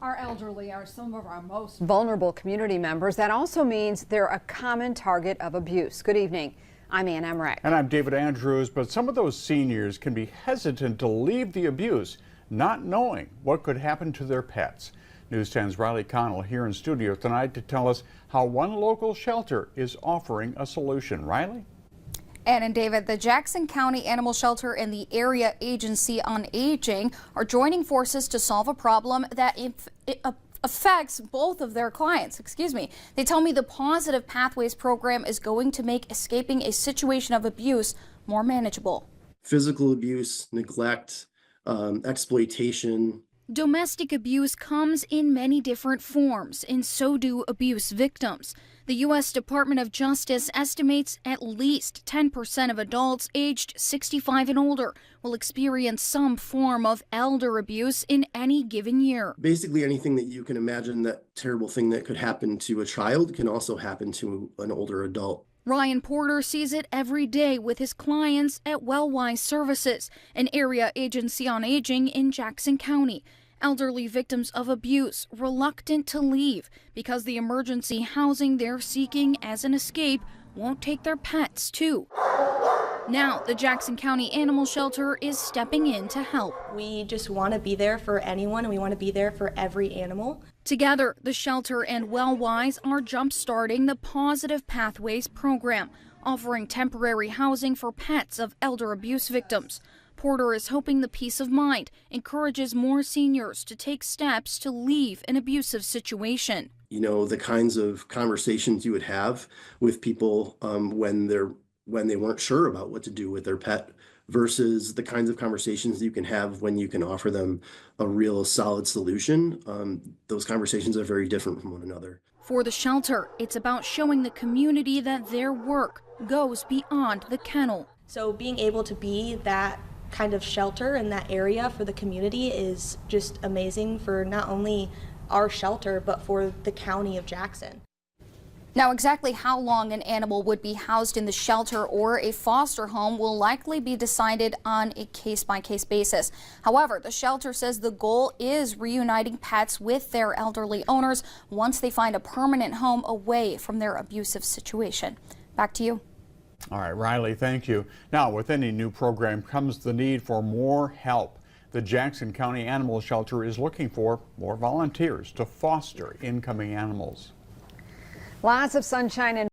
Our elderly are some of our most vulnerable community members. That also means they're a common target of abuse. Good evening. I'm Ann Emmerich. And I'm David Andrews. But some of those seniors can be hesitant to leave the abuse, not knowing what could happen to their pets. News 10's Riley Connell here in studio tonight to tell us how one local shelter is offering a solution. Riley? Ann and David, the Jackson County Animal Shelter and the Area Agency on Aging are joining forces to solve a problem that affects both of their clients. They tell me the Positive Pathways program is going to make escaping a situation of abuse more manageable. Physical abuse, neglect, exploitation. Domestic abuse comes in many different forms, and so do abuse victims. The U.S. Department of Justice estimates at least 10% of adults aged 65 and older will experience some form of elder abuse in any given year. Basically anything that you can imagine, that terrible thing that could happen to a child can also happen to an older adult. Ryan Porter sees it every day with his clients at WellWise Services, an area agency on aging in Jackson County. Elderly victims of abuse reluctant to leave because the emergency housing they're seeking as an escape won't take their pets too. Now, the Jackson County Animal Shelter is stepping in to help. We just want to be there for anyone, and we want to be there for every animal. Together, the shelter and WellWise are jump-starting the Positive Pathways program, offering temporary housing for pets of elder abuse victims. Porter is hoping the peace of mind encourages more seniors to take steps to leave an abusive situation. You know, the kinds of conversations you would have with people when they weren't sure about what to do with their pet versus the kinds of conversations you can have when you can offer them a real solid solution. Those conversations are very different from one another. For the shelter, it's about showing the community that their work goes beyond the kennel. So being able to be that kind of shelter in that area for the community is just amazing for not only our shelter, but for the county of Jackson. Now, exactly how long an animal would be housed in the shelter or a foster home will likely be decided on a case-by-case basis. However, the shelter says the goal is reuniting pets with their elderly owners once they find a permanent home away from their abusive situation. Back to you. All right, Riley, thank you. Now, with any new program comes the need for more help. The Jackson County Animal Shelter is looking for more volunteers to foster incoming animals. Lots of sunshine and